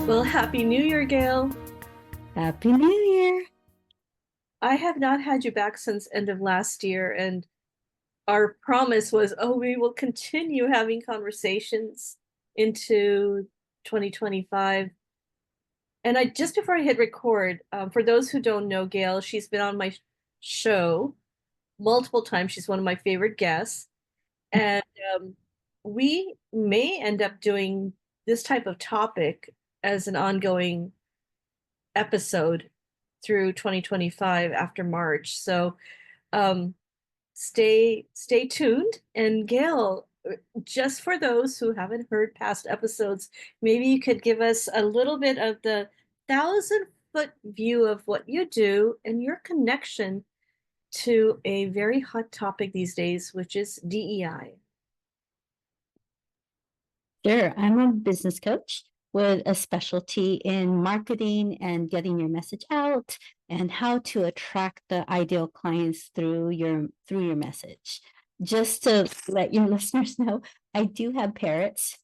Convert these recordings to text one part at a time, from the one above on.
Well, Happy New Year, Gail. Happy New Year. I have not had you back since end of last year, and our promise was, oh, we will continue having conversations into 2025. And just before I hit record, for those who don't know Gail, she's been on my show multiple times. She's one of my favorite guests, and um, we may end up doing this type of topic as an ongoing episode through 2025 after March. So um, stay tuned. And Gail, just for those who haven't heard past episodes, maybe you could give us a little bit of the 1,000-foot view of what you do and your connection to a very hot topic these days, which is DEI. Sure, I'm a business coach with a specialty in marketing and getting your message out and how to attract the ideal clients through your message. Just to let your listeners know, I do have parrots.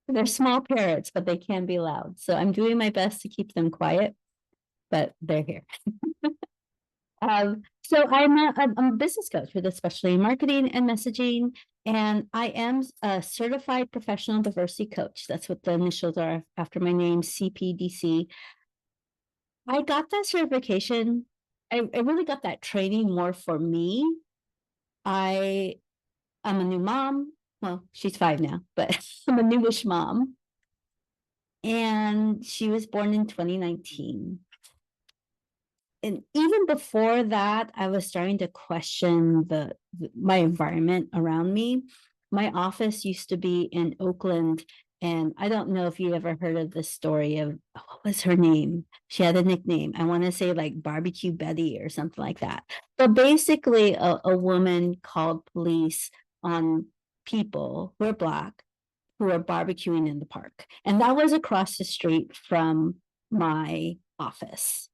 They're small parrots, but they can be loud. So I'm doing my best to keep them quiet, but they're here. So I'm a business coach with a specialty in marketing and messaging, and I am a certified professional diversity coach. That's what the initials are after my name, CPDC. I got that certification. I really got that training more for me. I am a new mom. Well, she's 5 now, but I'm a newish mom. And she was born in 2019. And even before that, I was starting to question my environment around me. My office used to be in Oakland, and I don't know if you ever heard of the story of what was her name? She had a nickname. I want to say like Barbecue Betty or something like that. But basically, a woman called police on people who are Black who are barbecuing in the park. And that was across the street from my office.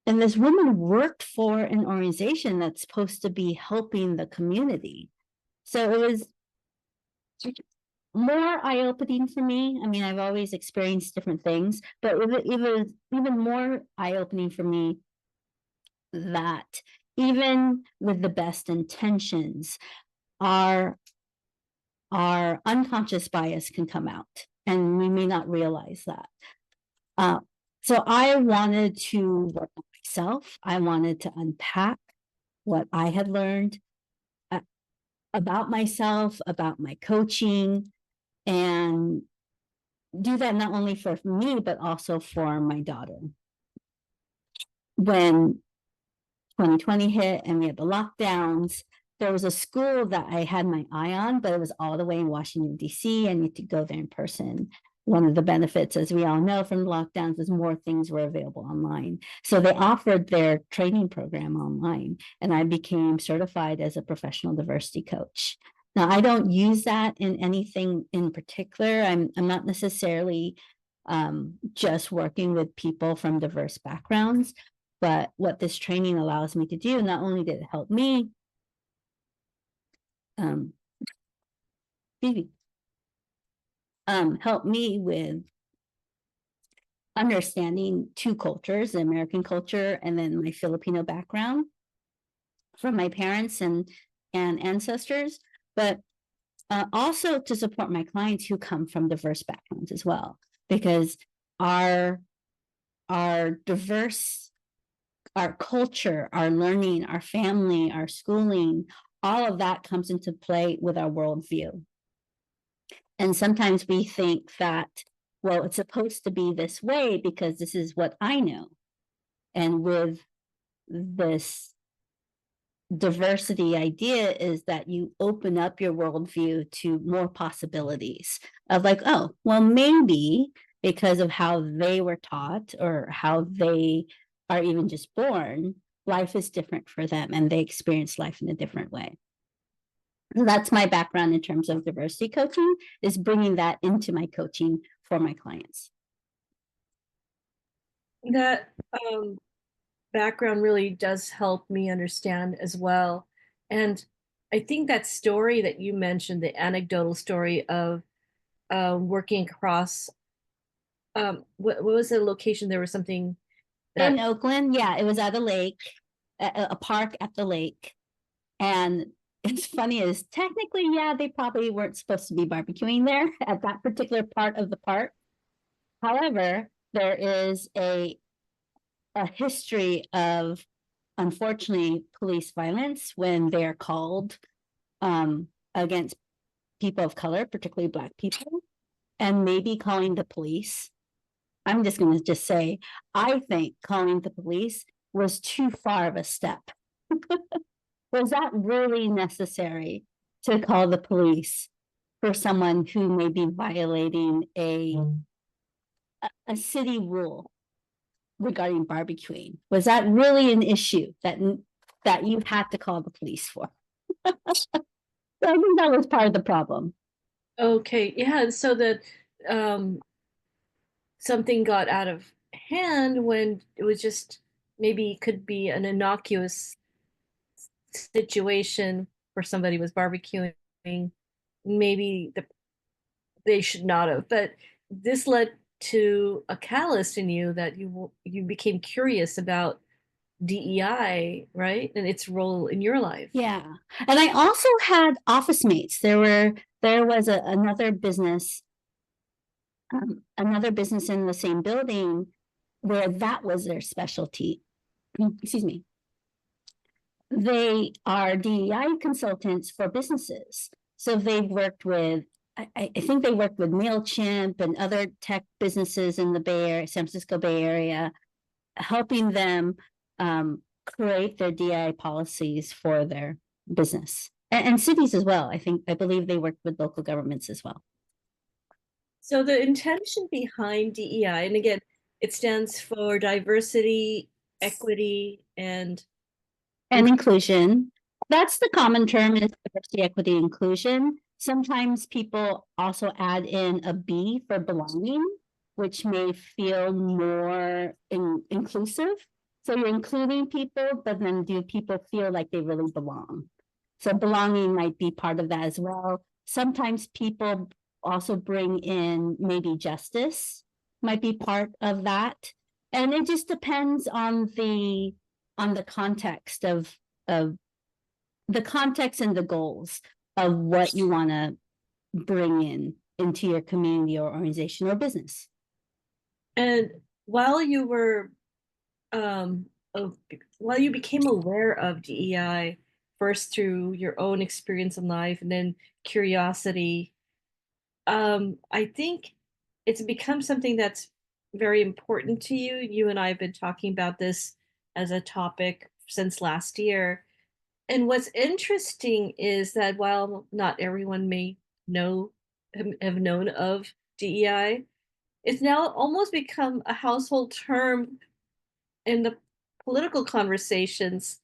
And this woman worked for an organization that's supposed to be helping the community. So it was more eye-opening for me. I mean, I've always experienced different things, but it was even more eye-opening for me that even with the best intentions, our our unconscious bias can come out, and we may not realize that. Uh, so I wanted to work on myself. I wanted to unpack what I had learned uh, about myself, about my coaching, and do that not only for me, but also for my daughter. When 2020 hit and we had the lockdowns, there was a school that I had my eye on, but it was all the way in Washington, D.C. I need to go there in person. One of the benefits, as we all know from the lockdowns, is more things were available online. So they offered their training program online, and I became certified as a professional diversity coach. Now, I don't use that in anything in particular. I'm not necessarily just working with people from diverse backgrounds, but what this training allows me to do, not only did it help me, um, help me with understanding two cultures, the American culture and then my Filipino background from my parents and ancestors, but also to support my clients who come from diverse backgrounds as well, because our diverse, our culture, our learning, our family, our schooling, all of that comes into play with our worldview. And sometimes we think that, well, it's supposed to be this way because this is what I know. And with this diversity idea is that you open up your worldview to more possibilities of like, oh, well, maybe because of how they were taught or how they are even just born, life is different for them and they experience life in a different way. So that's my background in terms of diversity coaching, is bringing that into my coaching for my clients. That background really does help me understand as well. And I think that story that you mentioned, the anecdotal story of working across what was the location? There was something In that, Oakland, yeah, it was at a lake, a park at the lake. And it's funny is technically, yeah, they probably weren't supposed to be barbecuing there at that particular part of the park. However, there is a history of, unfortunately, police violence when they are called against people of color, particularly Black people, and maybe calling the police. I'm just going to just say, I think calling the police was too far of a step. Was that really necessary to call the police for someone who may be violating a city rule regarding barbecuing? Was that really an issue that you had to call the police for? So I think that was part of the problem. okay, yeah, and so that um something got out of hand when it was just maybe could be an innocuous situation where somebody was barbecuing. Maybe they should not have, but this led to a catalyst in you that you became curious about DEI, right? And its role in your life. Yeah. And I also had office mates. There was another business in the same building where that was their specialty. Excuse me. They are DEI consultants for businesses. So they've worked with, I think they worked with MailChimp and other tech businesses in the Bay Area, San Francisco Bay Area, helping them create their DEI policies for their business and cities as well. I believe they worked with local governments as well. So the intention behind DEI, and again, it stands for diversity, equity, and And inclusion. That's the common term is diversity, equity, inclusion. Sometimes people also add in a B for belonging, which may feel more inclusive. So you're including people, but then do people feel like they really belong? So belonging might be part of that as well. Sometimes people also bring in maybe justice might be part of that. And it just depends on the context of the context and the goals of what you want to bring into your community or organization or business. and while you were um while you became aware of DEI first through your own experience in life and then curiosity, I think it's become something that's very important to you. You and I have been talking about this as a topic since last year. And what's interesting is that while not everyone may know have known of DEI, it's now almost become a household term in the political conversations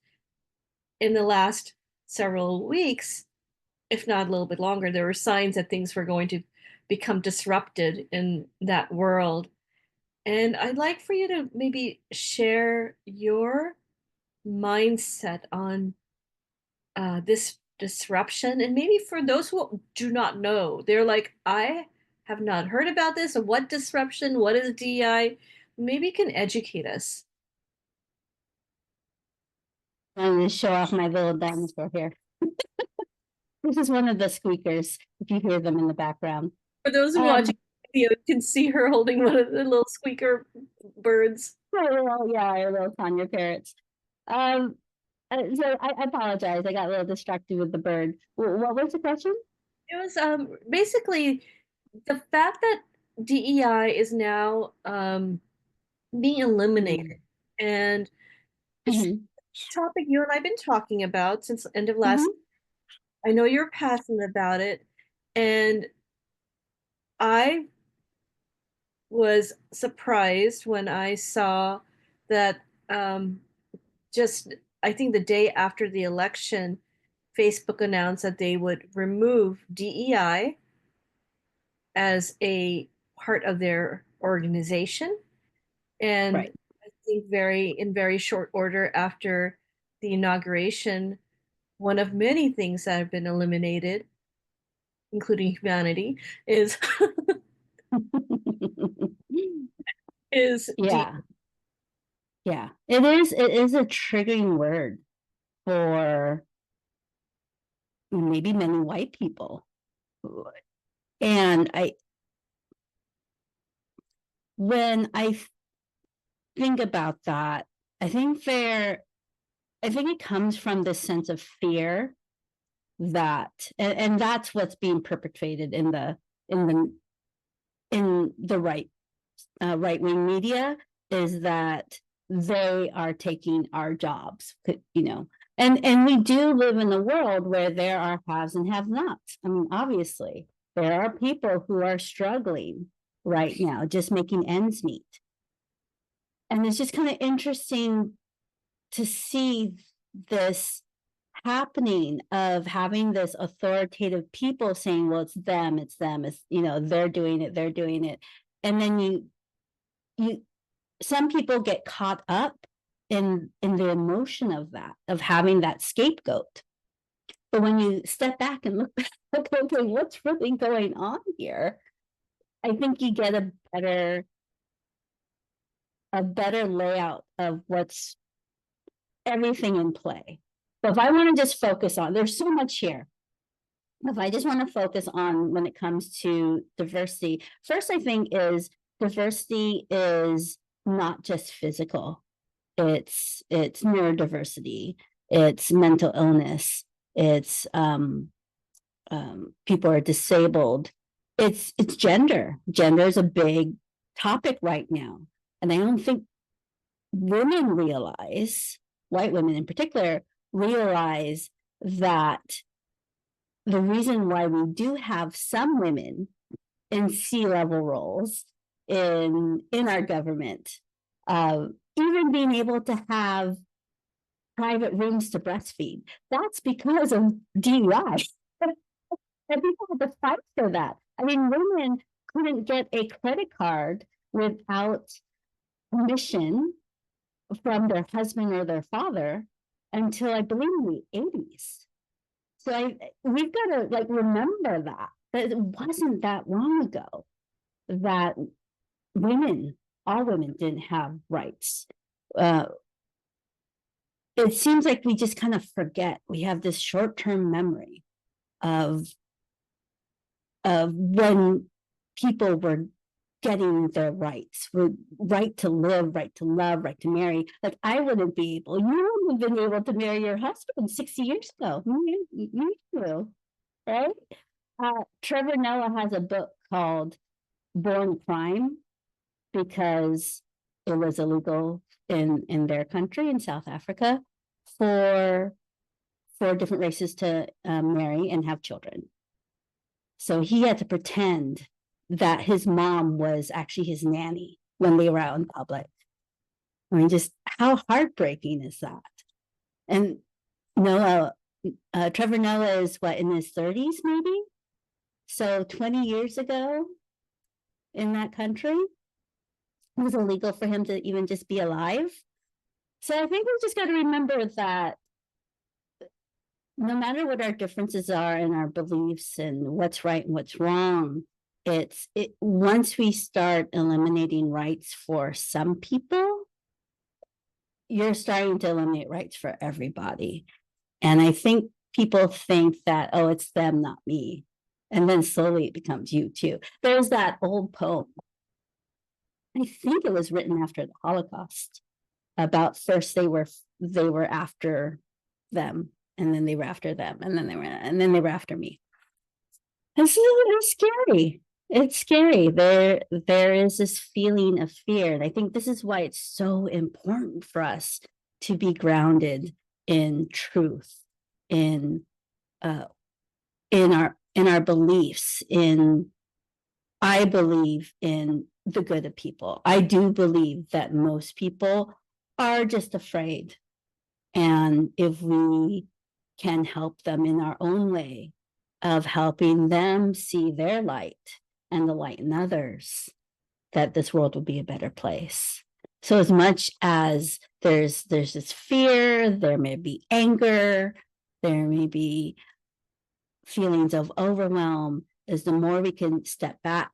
in the last several weeks, if not a little bit longer. There were signs that things were going to become disrupted in that world. And I'd like for you to maybe share your mindset on this disruption. And maybe for those who do not know, they're like, I have not heard about this. What disruption? What is DEI? Maybe you can educate us. I'm going to show off my little dinosaur here. This is one of the squeakers, if you hear them in the background. For those who watching Um, the video, you can see her holding one of the little squeaker birds. well, yeah, our little Tanya parrots. Um, so I apologize. I got a little distracted with the bird. What was the question? It was basically the fact that DEI is now being eliminated. And it's Mm-hmm. a topic you and I've been talking about since the end of last. Mm-hmm. I know you're passionate about it, and I was surprised when I saw that just I think the day after the election, Facebook announced that they would remove DEI as a part of their organization. And Right. I think in very short order after the inauguration, one of many things that have been eliminated, including humanity, is is deep. Yeah, it is a triggering word for maybe many white people. And when I think about that, I think it comes from this sense of fear that, and that's what's being perpetrated in the right-wing media, is that they are taking our jobs, and we do live in a world where there are haves and have-nots. I mean, obviously, there are people who are struggling right now, just making ends meet. And it's just kind of interesting to see this happening of having this authoritative people saying, well, it's them, it's they're doing it. And then you some people get caught up in the emotion of that, of having that scapegoat. But when you step back and look, okay, what's really going on here? I think you get a better layout of what's everything in play. But if I want to just focus on, there's so much here. If I just want to focus on when it comes to diversity, first I think is diversity is not just physical. It's neurodiversity, it's mental illness, it's people are disabled, it's gender. Gender is a big topic right now. And I don't think women realize, white women in particular, realize that the reason why we do have some women in C-level roles in our government, even being able to have private rooms to breastfeed, that's because of DEI. And people had to fight for that. I mean, women couldn't get a credit card without permission from their husband or their father until I believe in the 80s. So we've got to remember that it wasn't that long ago that all women didn't have rights. It seems like we just kind of forget. We have this short-term memory of when people were getting their rights, right to live, right to love, right to marry. Like I wouldn't be able, you wouldn't have been able to marry your husband 60 years ago. You do, right? Trevor Noah has a book called Born Crime because it was illegal in their country, in South Africa, for different races to marry and have children. So he had to pretend that his mom was actually his nanny when they were out in public. I mean, just how heartbreaking is that? And Trevor Noah is in his 30s, maybe? So 20 years ago in that country, it was illegal for him to even just be alive. So I think we just got to remember that no matter what our differences are in our beliefs and what's right and what's wrong, once we start eliminating rights for some people, you're starting to eliminate rights for everybody. And I think people think that, oh, it's them, not me. And then slowly it becomes you too. There's that old poem. I think it was written after the Holocaust about first they were after them, and then they were after them, and then they were after me. It's scary. It's scary. There is this feeling of fear. And I think this is why it's so important for us to be grounded in truth, in our beliefs, I believe in the good of people. I do believe that most people are just afraid. And if we can help them in our own way of helping them see their light and the light in others, that this world will be a better place. So as much as there's this fear, there may be anger, there may be feelings of overwhelm, is the more we can step back,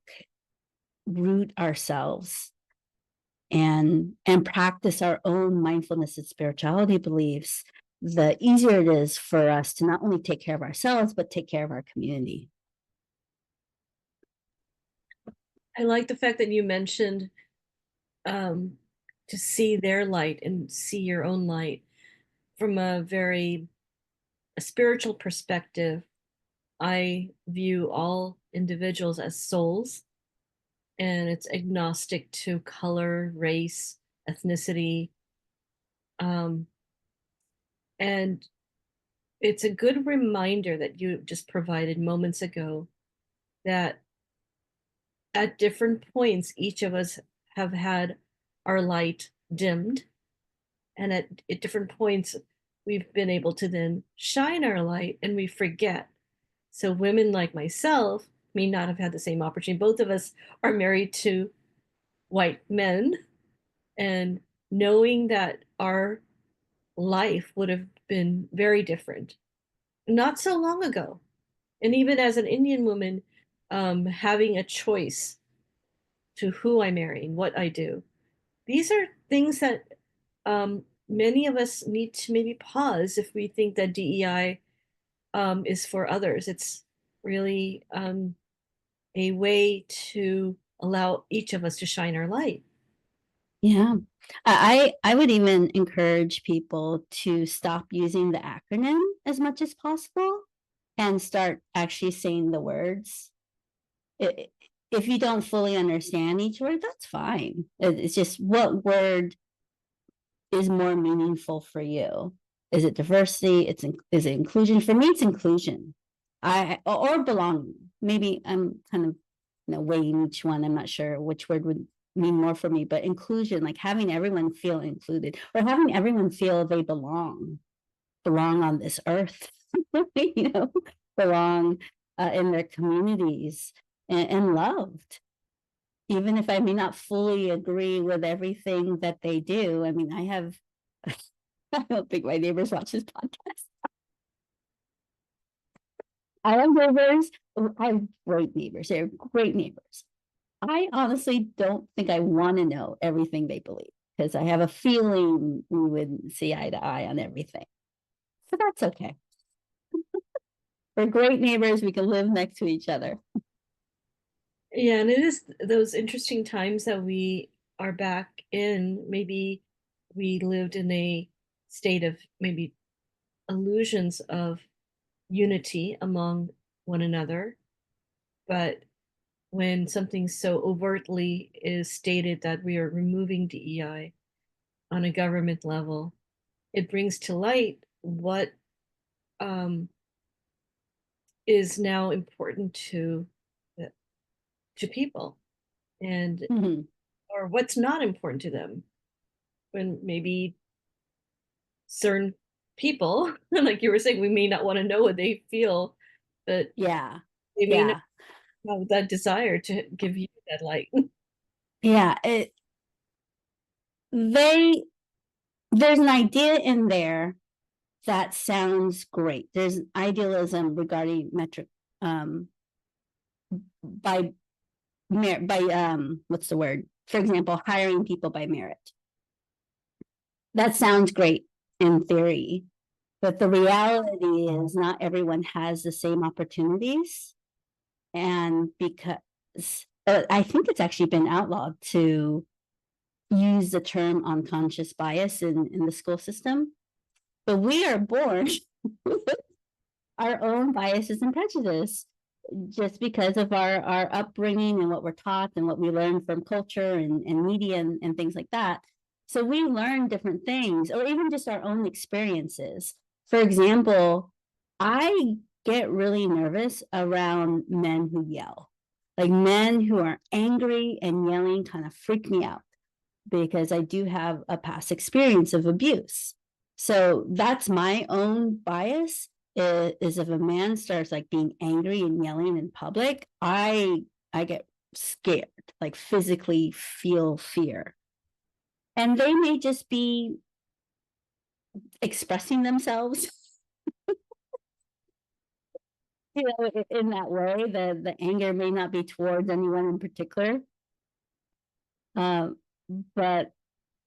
root ourselves, and practice our own mindfulness and spirituality beliefs, the easier it is for us to not only take care of ourselves, but take care of our community. I like the fact that you mentioned to see their light and see your own light from a very spiritual perspective. I view all individuals as souls, and it's agnostic to color, race, ethnicity. Um, and it's a good reminder that you just provided moments ago that at different points, each of us have had our light dimmed, and at different points, we've been able to then shine our light and we forget. So, women like myself may not have had the same opportunity. Both of us are married to white men, and knowing that our life would have been very different not so long ago. And even as an Indian woman, having a choice to who I marry and what I do, these are things that many of us need to maybe pause if we think that DEI is for others. It's really a way to allow each of us to shine our light. Yeah. I would even encourage people to stop using the acronym as much as possible and start actually saying the words. If you don't fully understand each word, that's fine. It's just what word is more meaningful for you. Is it diversity? Is it inclusion? For me, it's inclusion. Or belonging. Maybe I'm kind of weighing each one. I'm not sure which word would mean more for me, but inclusion, like having everyone feel included or having everyone feel they belong on this earth, belong in their communities and loved. Even if I may not fully agree with everything that they do. I mean, I don't think my neighbors watch this podcast. I have neighbors. I have great neighbors. They're great neighbors. I honestly don't think I want to know everything they believe because I have a feeling we wouldn't see eye to eye on everything. But that's okay. We're great neighbors. We can live next to each other. Yeah, and it is those interesting times that we are back in. Maybe we lived in a state of maybe illusions of unity among one another. But when something so overtly is stated that we are removing DEI on a government level, it brings to light what um, is now important to people, and Mhm. or what's not important to them. When maybe certain people, like you were saying, we may not want to know what they feel, but Yeah. they may not Yeah. have that desire to give you that light. Yeah. There's an idea in there that sounds great. There's idealism regarding metric um by what's the word? For example, hiring people by merit. That sounds great in theory, but the reality is not everyone has the same opportunities. And because I think it's actually been outlawed to use the term unconscious bias in the school system, but we are born with our own biases and prejudice just because of our upbringing and what we're taught and what we learn from culture and media and things like that. So we learn different things or even just our own experiences. For example, I get really nervous around men who yell. Like men who are angry and yelling kind of freak me out because I do have a past experience of abuse. So that's my own bias is if a man starts like being angry and yelling in public, I get scared, like physically feel fear. And they may just be expressing themselves, in that way. The anger may not be towards anyone in particular. but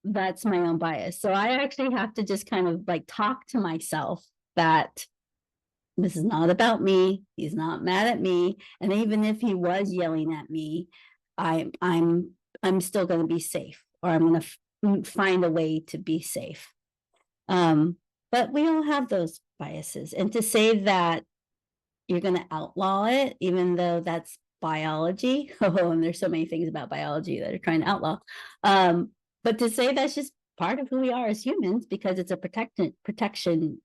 that's my own bias. So I actually have to just kind of like talk to myself that this is not about me. He's not mad at me. And even if he was yelling at me, I'm still going to be safe, or I'm going to find a way to be safe. But we all have those biases. And to say that you're going to outlaw it, even though that's biology, oh, and there's so many things about biology that are trying to outlaw. But to say that's just part of who we are as humans, because it's a protection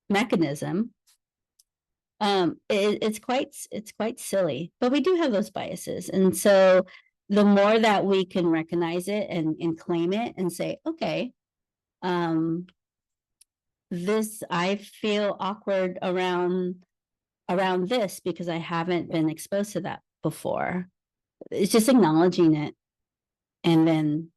mechanism, it's quite silly. But we do have those biases, and so the more that we can recognize it and claim it and say, okay, this, I feel awkward around this because I haven't been exposed to that before. It's just acknowledging it and then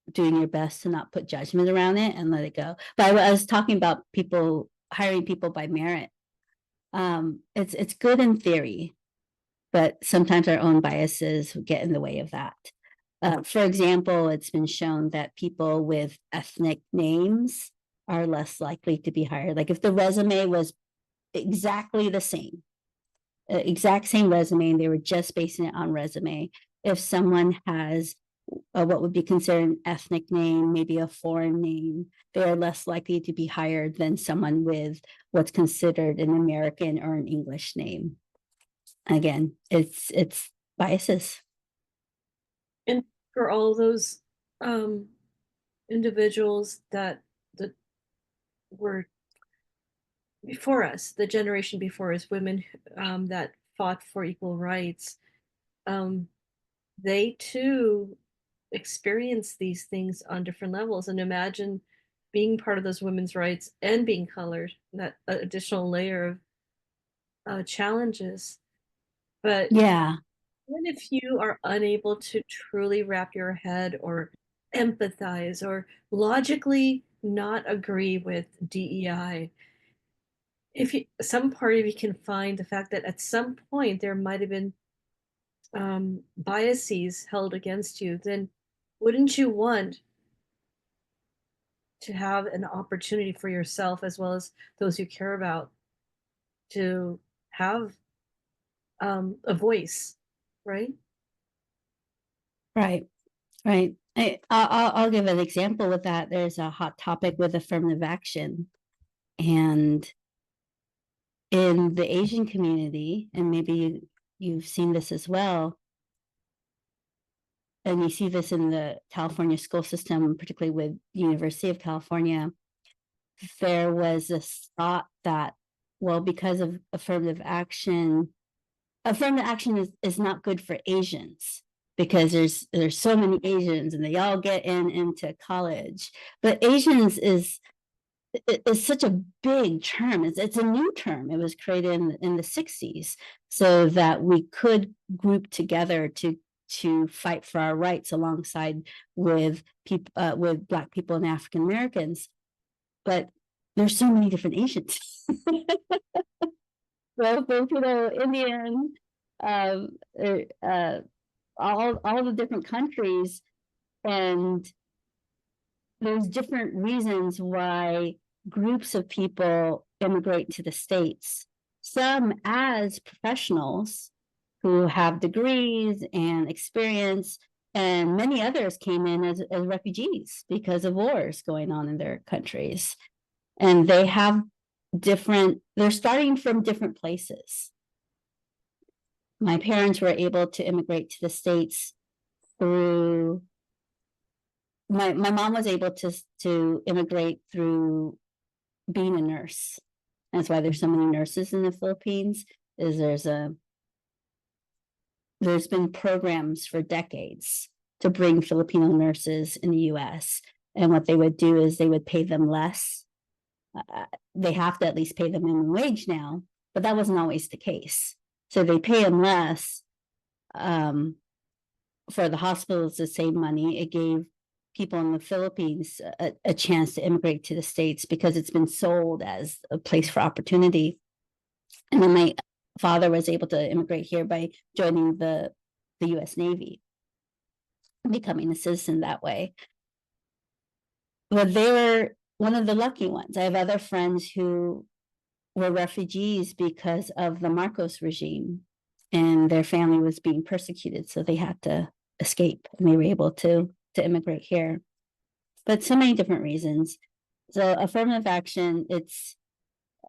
doing your best to not put judgment around it and let it go. But I was talking about people hiring people by merit. It's good in theory, but sometimes our own biases get in the way of that. For example, it's been shown that people with ethnic names are less likely to be hired. Like if the resume was exactly the same, exact same resume, and they were just basing it on resume. If someone has what would be considered an ethnic name, maybe a foreign name, they are less likely to be hired than someone with what's considered an American or an English name. Again, it's biases. And for all those individuals that were before us, the generation before us, women that fought for equal rights, they too experience these things on different levels. And imagine being part of those women's rights and being colored, that additional layer of challenges. But Yeah, even if you are unable to truly wrap your head or empathize or logically not agree with DEI, if you, some part of you can find the fact that at some point there might have been biases held against you, then wouldn't you want to have an opportunity for yourself as well as those you care about to have a voice, right? right, right. I'll give an example with that. There's a hot topic with affirmative action, and in the Asian community, and maybe you've seen this as well, and you see this in the California school system, particularly with University of California, there was this thought that, well, because of affirmative action is not good for Asians because there's so many Asians and they all get into college. But Asians is such a big term. It's a new term. It was created in the 60s so that we could group together to fight for our rights alongside with people with Black people and African Americans. But there's so many different Asians. So Filipino, Indian, uh, uh, all the different countries, and there's different reasons why groups of people immigrate to the States. Some as professionals who have degrees and experience, and many others came in as refugees because of wars going on in their countries. And they have they're starting from different places. My parents were able to immigrate to the States through my mom was able to immigrate through being a nurse. That's why there's so many nurses in the Philippines, is there's been programs for decades to bring Filipino nurses in the US. And what they would do is they would pay them less. They have to at least pay them minimum wage now, but that wasn't always the case. So they pay them less. For the hospitals to save money, it gave people in the Philippines a chance to immigrate to the States because it's been sold as a place for opportunity. And then my father was able to immigrate here by joining the US Navy. becoming a citizen that way. But they were one of the lucky ones. I have other friends who were refugees because of the Marcos regime, and their family was being persecuted, so they had to escape, and they were able to immigrate here. But so many different reasons. So affirmative action, it's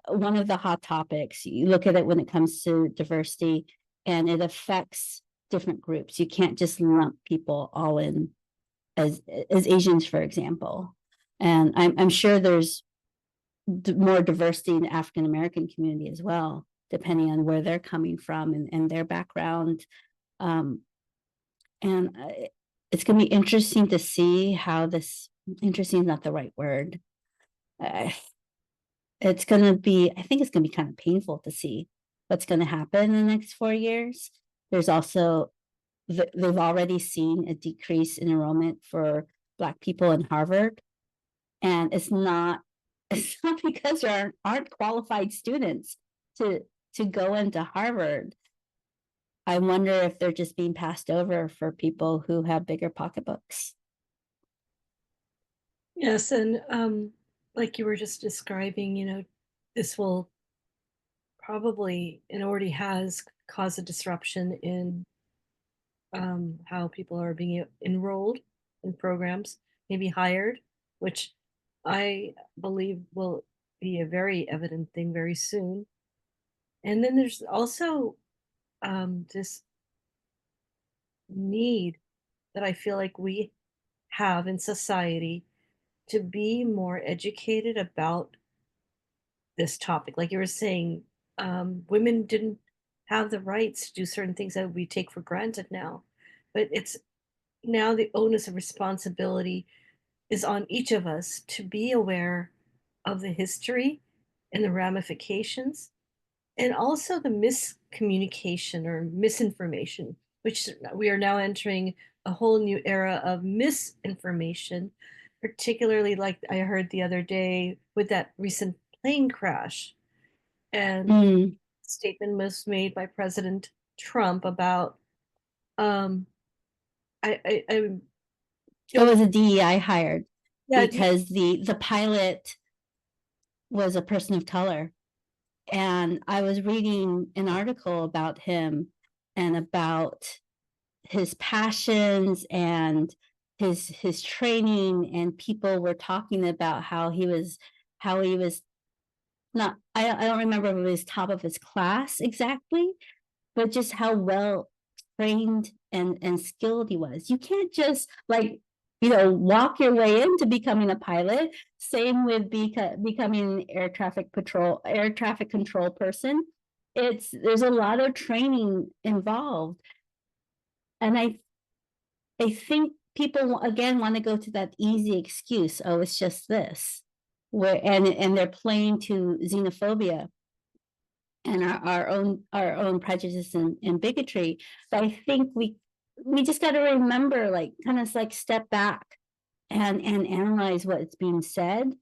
one of the hot topics. You look at it when it comes to diversity, and it affects different groups. You can't just lump people all in as Asians, for example. And I'm sure there's more diversity in the African American community as well, depending on where they're coming from and their background. And it's going to be interesting to see how this. Interesting is not the right word. It's going to be. I think it's going to be kind of painful to see what's going to happen in the next 4 years. There's also they've already seen a decrease in enrollment for Black people in Harvard, and it's not because there aren't qualified students to go into Harvard. I wonder if they're just being passed over for people who have bigger pocketbooks. Yes, and like you were just describing, this will probably, and already has, caused a disruption in how people are being enrolled in programs, maybe hired, which I believe will be a very evident thing very soon. And then there's also this need that I feel like we have in society to be more educated about this topic. Like you were saying, women didn't have the rights to do certain things that we take for granted now. But it's now the onus of responsibility is on each of us to be aware of the history and the ramifications, and also the miscommunication or misinformation, which we are now entering a whole new era of misinformation, particularly like I heard the other day with that recent plane crash. And statement was made by President Trump about I It was a DEI hired, yeah, because the pilot was a person of color. And I was reading an article about him and about his passions and his training, and people were talking about how he was not, I don't remember if it was top of his class exactly, but just how well trained and skilled he was. You can't just walk your way into becoming a pilot. Same with becoming an air traffic control person. There's a lot of training involved, and I think people again want to go to that easy excuse. Oh, it's just this, and they're playing to xenophobia and our own prejudice and bigotry. But I think we just got to remember, kind of step back and analyze what's being said.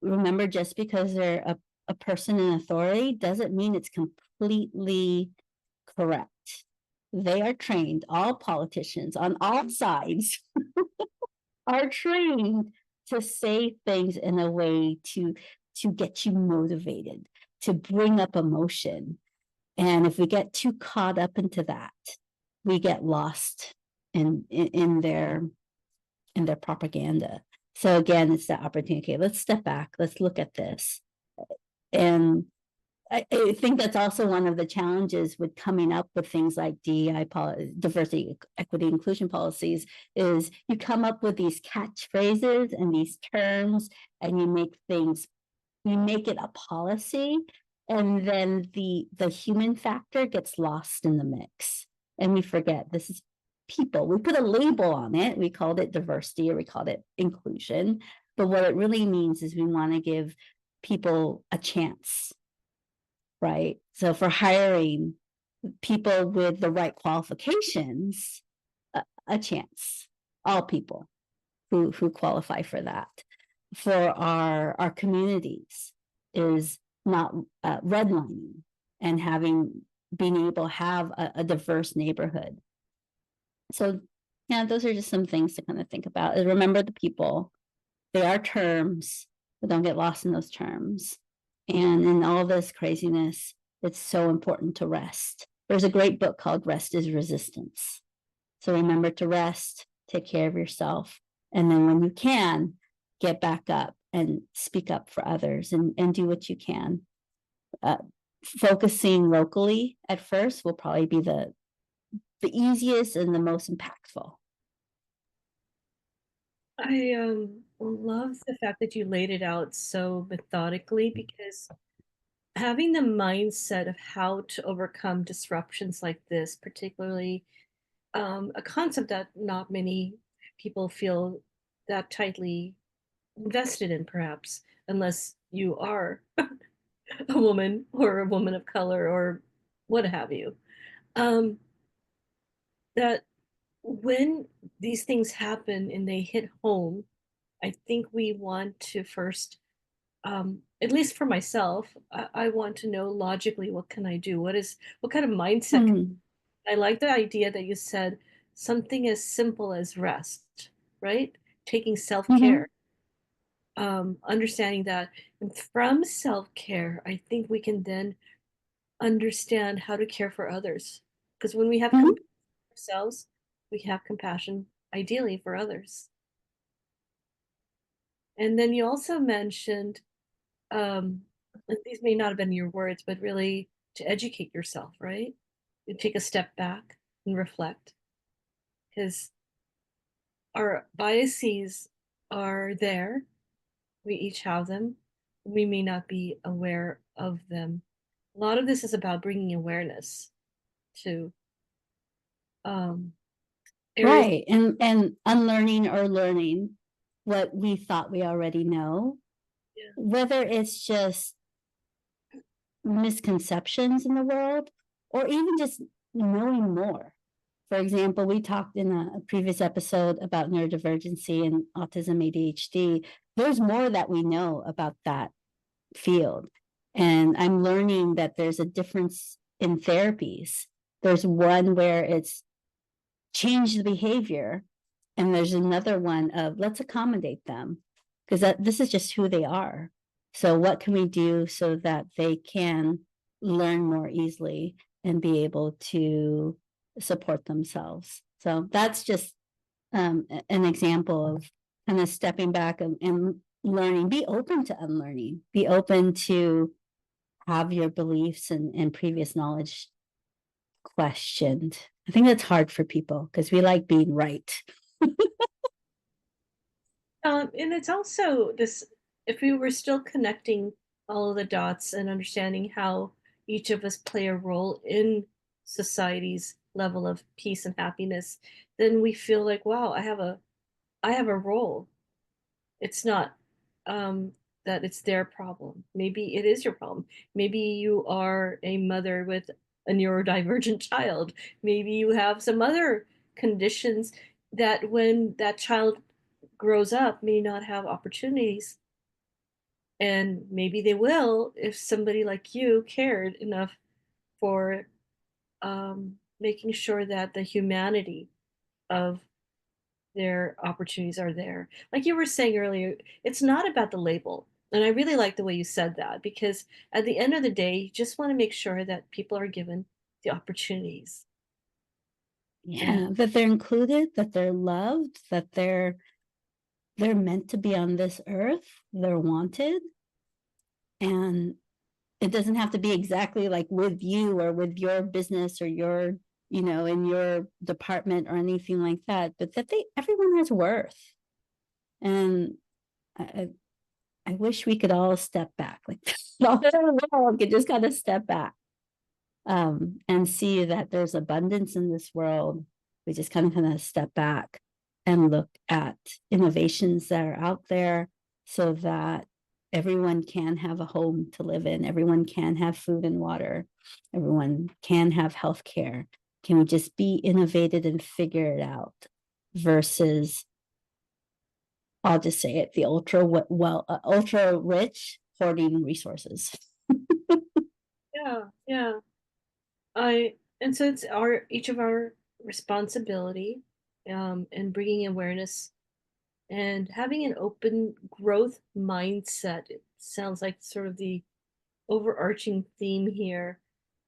Remember, just because they're a person in authority doesn't mean it's completely correct. They are trained, all politicians on all sides are trained to say things in a way to get you motivated, to bring up emotion. And if we get too caught up into that, we get lost in their propaganda. So again, it's that opportunity. Okay, let's step back. Let's look at this. And I think that's also one of the challenges with coming up with things like DEI, diversity, equity, inclusion policies, is you come up with these catchphrases and these terms, and you make it a policy, and then the human factor gets lost in the mix, and we forget this is people. We put a label on it. We called it diversity, or we called it inclusion, but what it really means is we want to give people a chance, right? So for hiring people with the right qualifications, a chance, all people who qualify for that. For our communities is not redlining and being able to have a diverse neighborhood. So Yeah, those are just some things to kind of think about. Remember the people. They are terms, but don't get lost in those terms. And in all this craziness, it's so important to rest. There's a great book called Rest is Resistance. So remember to rest, take care of yourself. And then when you can, get back up and speak up for others and do what you can. Focusing locally at first will probably be the easiest and the most impactful. I love the fact that you laid it out so methodically, because having the mindset of how to overcome disruptions like this, particularly a concept that not many people feel that tightly invested in, perhaps, unless you are a woman or a woman of color or what have you. Um, that when these things happen and they hit home, I think we want to first, at least for myself, I want to know logically, what can I do? What kind of mindset? I like the idea that you said something as simple as rest, right? Taking self-care, understanding that. And from self-care, I think we can then understand how to care for others. Because when we have Mm-hmm. compassion for ourselves, we have compassion ideally for others. And then you also mentioned, and these may not have been your words, but really to educate yourself, right? You take a step back and reflect, because our biases are there. We each have them. We may not be aware of them. A lot of this is about bringing awareness to um, areas. Right. And unlearning or learning what we thought we already know, Yeah. whether it's just misconceptions in the world or even just knowing more. For example, we talked in a previous episode about neurodivergency and autism ADHD. There's more that we know about that field. And I'm learning that there's a difference in therapies. There's one where it's change the behavior, and there's another one of let's accommodate them because this is just who they are. So what can we do so that they can learn more easily and be able to support themselves? So that's just an example of kind of stepping back and learning. Be open to unlearning. Be open to have your beliefs and previous knowledge questioned. I think that's hard for people because we like being right. And it's also this, if we were still connecting all of the dots and understanding how each of us play a role in society's level of peace and happiness, then we feel like, wow, I have a role. It's not that it's their problem. Maybe it is your problem. Maybe you are a mother with a neurodivergent child. Maybe you have some other conditions that when that child grows up may not have opportunities. And maybe they will if somebody like you cared enough for making sure that the humanity of their opportunities are there. Like you were saying earlier, it's not about the label. And I really like the way you said that, because at the end of the day, you just want to make sure that people are given the opportunities. And Yeah, that they're included, that they're loved, that they're meant to be on this earth, they're wanted, and it doesn't have to be exactly like with you or with your business or your, in your department or anything like that, but that everyone has worth. And I wish we could all step back, like the world could just kind of step back and see that there's abundance in this world. We just kind of step back and look at innovations that are out there so that everyone can have a home to live in, everyone can have food and water, everyone can have health care. Can we just be innovative and figure it out versus, I'll just say it, the ultra rich hoarding resources. yeah, yeah. I and so it's our each of our responsibility and bringing awareness and having an open growth mindset. It sounds like sort of the overarching theme here.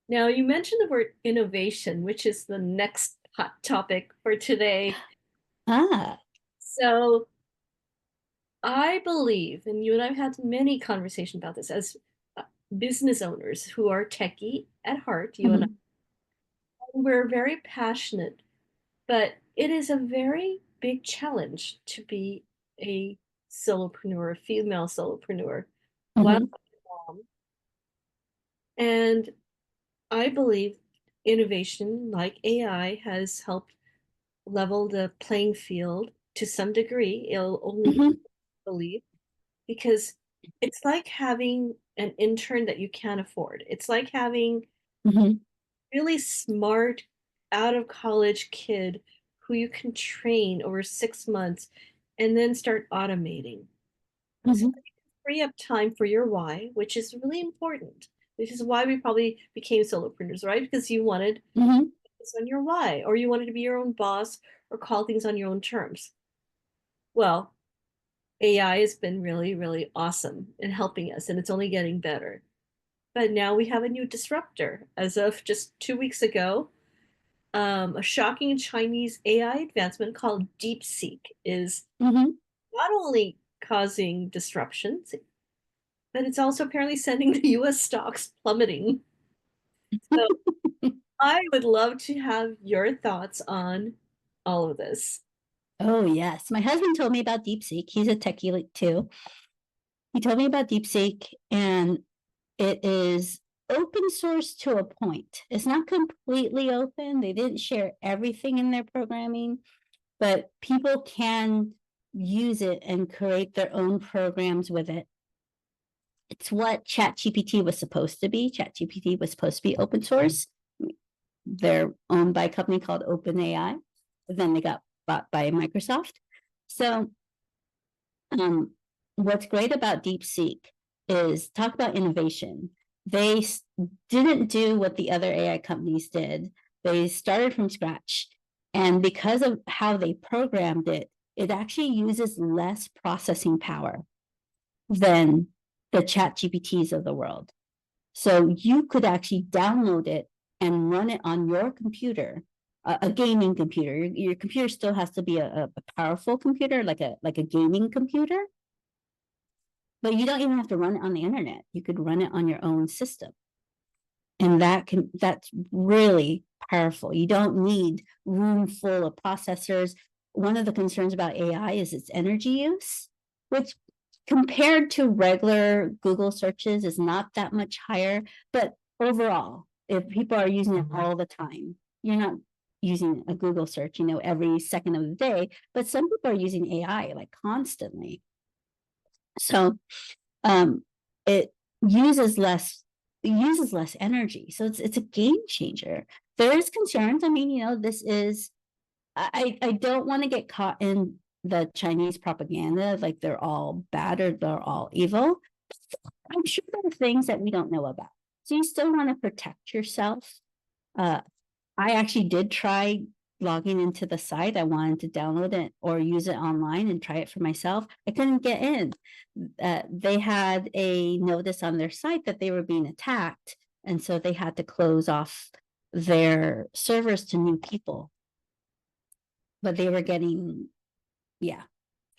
Now, you mentioned the word innovation, which is the next hot topic for today. Ah. So I believe, and you and I've had many conversations about this as business owners who are techie at heart, you and I, Mhm. we're very passionate, but it is a very big challenge to be a solopreneur, a female solopreneur, while Mhm. mom. And I believe innovation like AI has helped level the playing field to some degree. It'll only Mhm. believe because it's like having an intern that you can't afford. It's like having Mhm. really smart out of college kid who you can train over 6 months and then start automating. So Mhm. you can free up time for your why, which is really important. This is why we probably became solopreneurs, right? Because you wanted Mhm. this on your why, or you wanted to be your own boss or call things on your own terms. Well, AI has been really, really awesome in helping us, and it's only getting better. But now we have a new disruptor. As of just 2 weeks ago, a shocking Chinese AI advancement called DeepSeek is Mhm. not only causing disruptions, but it's also apparently sending the US stocks plummeting. So I would love to have your thoughts on all of this. Oh, yes. My husband told me about DeepSeek. He's a techie too. He told me about DeepSeek, and it is open source to a point. It's not completely open. They didn't share everything in their programming, but people can use it and create their own programs with it. It's what ChatGPT was supposed to be. ChatGPT was supposed to be open source. They're owned by a company called OpenAI. Then they got bought by Microsoft. So, um, what's great about DeepSeek is talk about innovation. They didn't do what the other AI companies did. They started from scratch. And because of how they programmed it, it actually uses less processing power than the chat GPTs of the world. So you could actually download it and run it on your computer, a gaming computer. Your computer still has to be a powerful computer, like a gaming computer, but you don't even have to run it on the internet. You could run it on your own system. And that's really powerful. You don't need room full of processors. One of the concerns about AI is its energy use, which compared to regular Google searches is not that much higher. But overall, if people are using it all the time, you're not using a Google search, every second of the day, but some people are using AI like constantly. So um, it uses less energy. So it's a game changer. There is concerns. I mean, this is I don't want to get caught in the Chinese propaganda, like they're all bad or they're all evil. I'm sure there are things that we don't know about. So you still want to protect yourself. Uh, I actually did try logging into the site. I wanted to download it or use it online and try it for myself. I couldn't get in. They had a notice on their site that they were being attacked. And so they had to close off their servers to new people. But they were getting, yeah,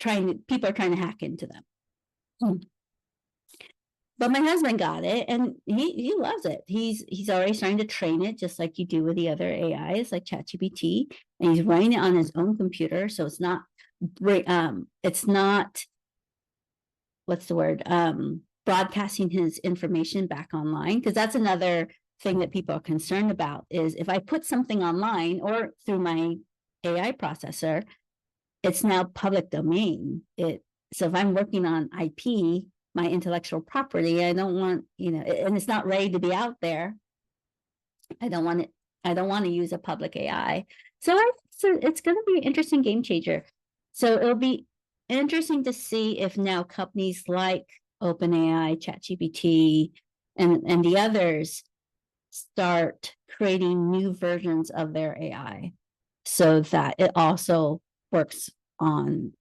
people are trying to hack into them. But my husband got it and he loves it. He's already starting to train it just like you do with the other AIs like ChatGPT, and he's running it on his own computer. So it's not what's the word? Broadcasting his information back online. Because that's another thing that people are concerned about is if I put something online or through my AI processor, it's now public domain. So if I'm working on IP, my intellectual property, I don't want, and it's not ready to be out there. I don't want it. I don't want to use a public AI. So it's going to be an interesting game changer. So it'll be interesting to see if now companies like OpenAI, ChatGPT, and the others start creating new versions of their AI. so that it also works on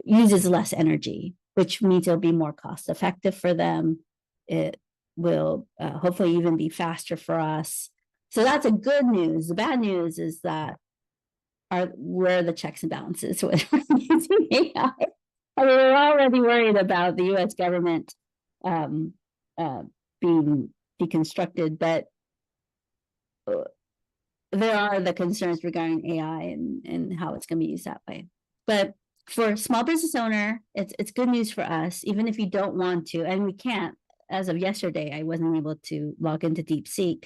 uses less energy, which means it'll be more cost effective for them. It will hopefully even be faster for us. So that's a good news. The bad news is that where are the checks and balances with using AI? I mean, we're already worried about the U.S. government um, uh, being deconstructed, but there are the concerns regarding AI and how it's going to be used that way. But for small business owner, it's good news for us, even if you don't want to, and we can't. As of yesterday, I wasn't able to log into DeepSeek.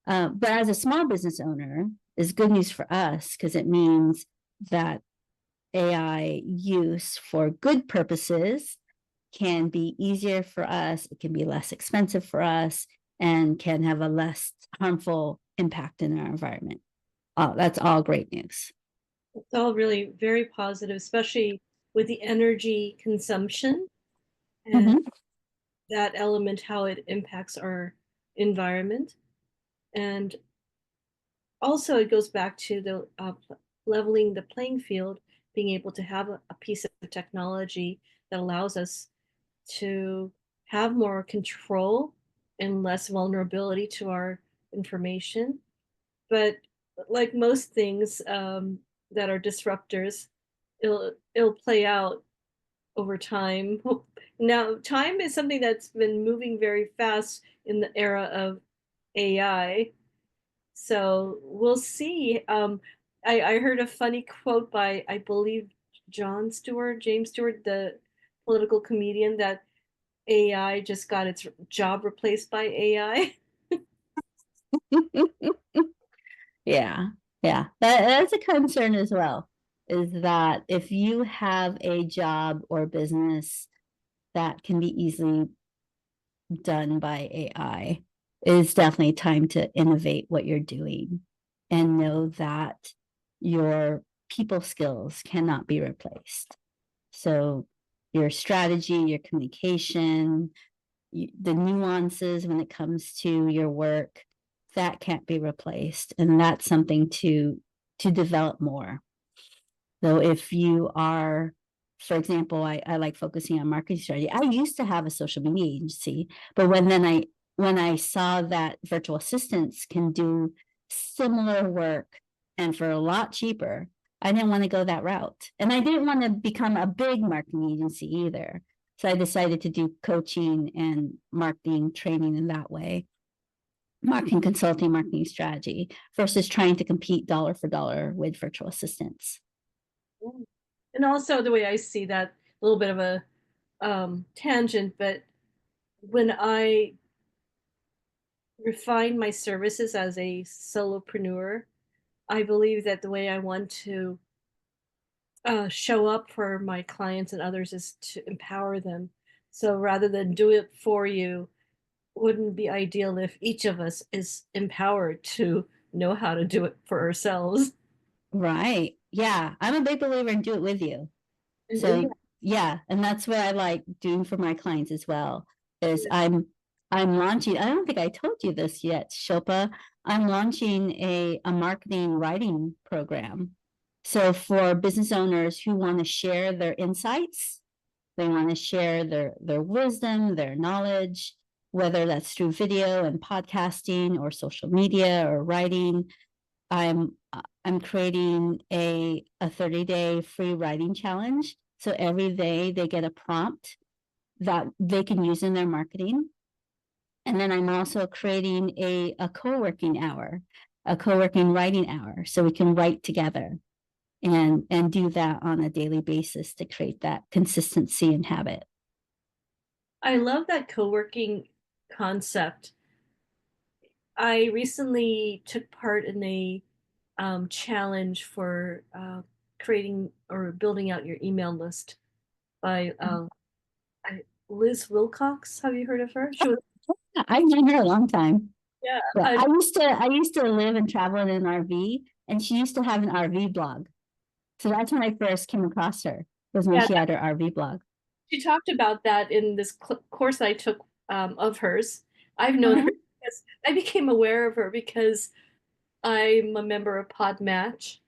But as a small business owner, is good news for us because it means that AI use for good purposes can be easier for us. It can be less expensive for us and can have a less harmful impact in our environment. That's all great news. It's all really very positive, especially with the energy consumption and Mm-hmm. that element, how it impacts our environment. And also, it goes back to the leveling the playing field, being able to have a piece of technology that allows us to have more control and less vulnerability to our information. But like most things that are disruptors, it'll play out over time. Now, time is something that's been moving very fast in the era of AI. So we'll see. I heard a funny quote by, I believe, James Stewart, the political comedian, that AI just got its job replaced by AI. Yeah, yeah. That's a concern as well, is that if you have a job or business that can be easily done by AI, it's definitely time to innovate what you're doing and know that your people skills cannot be replaced. So your strategy, your communication, the nuances when it comes to your work, that can't be replaced. And that's something to develop more. So if you are, for example, I like focusing on marketing strategy. I used to have a social media agency, but when I saw that virtual assistants can do similar work and for a lot cheaper, I didn't want to go that route. And I didn't want to become a big marketing agency either. So I decided to do coaching and marketing training in that way, marketing consulting, marketing strategy, versus trying to compete dollar for dollar with virtual assistants. And also the way I see that, a little bit of a tangent, but when I refine my services as a solopreneur, I believe that the way I want to show up for my clients and others is to empower them. So rather than do it for you, wouldn't it be ideal if each of us is empowered to know how to do it for ourselves? Right. Yeah. I'm a big believer in do it with you. So yeah, and that's what I like doing for my clients as well. Is I'm launching, I don't think I told you this yet, Shilpa. I'm launching a marketing writing program. So for business owners who want to share their insights, they want to share their wisdom, their knowledge, whether that's through video and podcasting or social media or writing. I'm creating a 30-day free writing challenge. So every day they get a prompt that they can use in their marketing. And then I'm also creating a co-working hour, a co-working writing hour, so we can write together and do that on a daily basis to create that consistency and habit. I love that co-working concept. I recently took part in a challenge for creating or building out your email list by Liz Wilcox. Have you heard of her? She was, I've known her a long time. yeah, Yeah, I used to live and travel in an RV, and she used to have an RV blog. So that's when I first came across her, was when yeah. she had her RV blog. She talked about that in this course I took of hers. I've known her Mhm. because I became aware of her because I'm a member of Podmatch,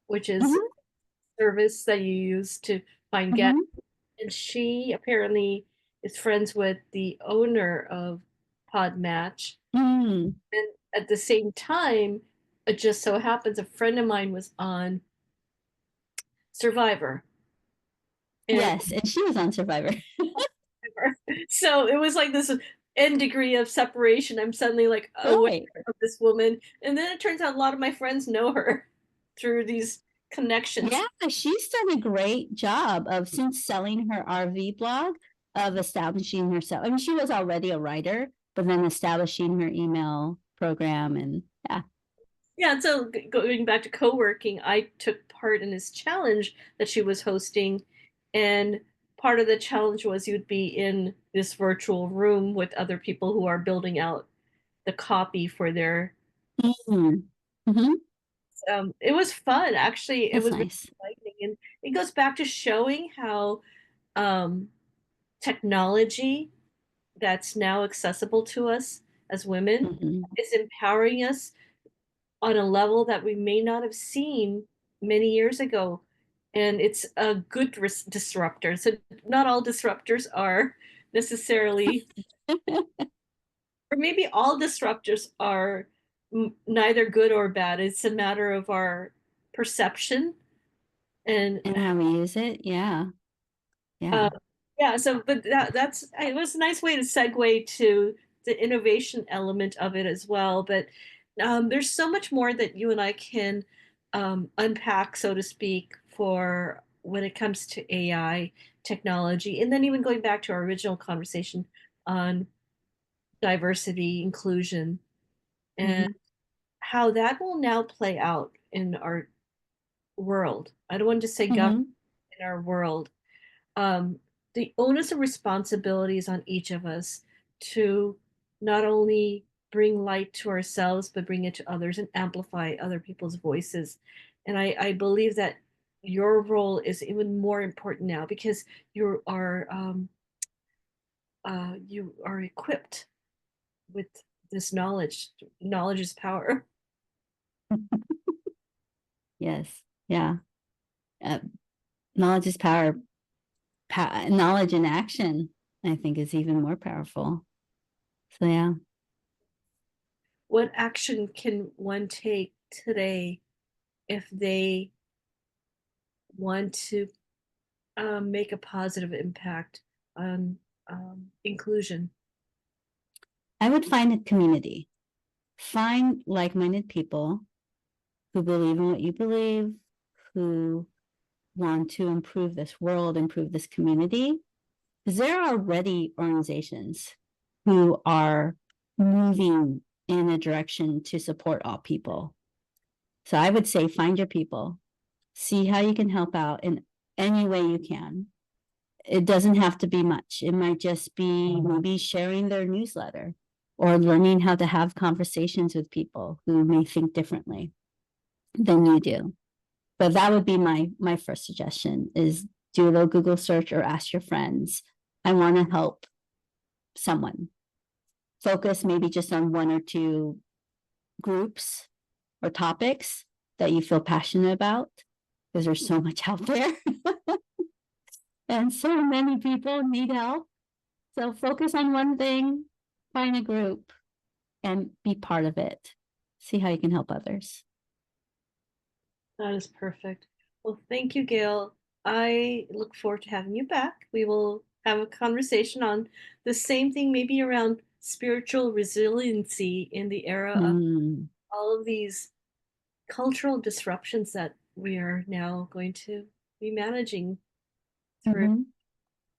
which is Mhm, a service that you use to find guests. mhm, And she apparently is friends with the owner of Podmatch. mm. And at the same time, it just so happens a friend of mine was on Survivor. And Yes, and she was on Survivor. so it was like this end degree of separation. I'm suddenly like aware Right. of this woman. And then it turns out a lot of my friends know her through these connections. Yeah, she's done a great job of, since selling her RV blog, of establishing herself. I mean, she was already a writer, but then establishing her email program, and yeah. Yeah, so going back to co-working, I took part in this challenge that she was hosting, and part of the challenge was you'd be in this virtual room with other people who are building out the copy for their. Mm. Hmm. It was fun, actually. It That's was really nice. exciting, and it goes back to showing how um, technology that's now accessible to us as women Hmm. is empowering us on a level that we may not have seen many years ago. And it's a good disruptor. So not all disruptors are necessarily, or maybe all disruptors are neither good or bad. It's a matter of our perception. And And how we use it. Yeah. uh, Yeah. yeah, so but that's it was a nice way to segue to the innovation element of it as well. But there's so much more that you and I can unpack, so to speak, for when it comes to AI technology, and then even going back to our original conversation on diversity, inclusion, and Hmm. how that will now play out in our world. I don't want to say government, Hmm. in our world. um, the onus and responsibilities on each of us to not only bring light to ourselves, but bring it to others and amplify other people's voices. And I believe that your role is even more important now because you are equipped with this knowledge. Knowledge is power. Yes. Yeah. Uh, Knowledge is power. Knowledge in action, I think, is even more powerful. So yeah. What action can one take today if they want to make a positive impact on inclusion? I would find a community. Find like-minded people who believe in what you believe, who want to improve this world, improve this community. Because there are already organizations who are moving in a direction to support all people. So I would say find your people, see how you can help out in any way you can. It doesn't have to be much. It might just be maybe sharing their newsletter or learning how to have conversations with people who may think differently than you do. But that would be my first suggestion is do a little Google search or ask your friends. I want to help someone. Focus maybe just on one or two groups or topics that you feel passionate about because there's so much out there and so many people need help. So focus on one thing, find a group, and be part of it. See how you can help others. That is perfect. Well, thank you, Gail. I look forward to having you back. We will have a conversation on the same thing, maybe around spiritual resiliency in the era of Mm, all of these cultural disruptions that we are now going to be managing through mhm.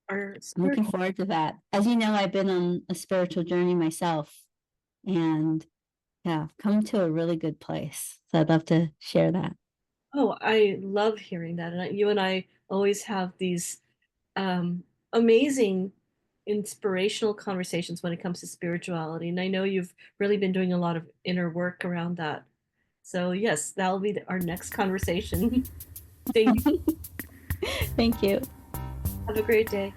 our I'm looking spiritual. forward to that. As you know, I've been on a spiritual journey myself and yeah, come to a really good place. So I'd love to share that. Oh, I love hearing that. And you and I always have these amazing inspirational conversations when it comes to spirituality. And I know you've really been doing a lot of inner work around that. So, yes, that'll be our next conversation. Thank you. Thank you. Have a great day.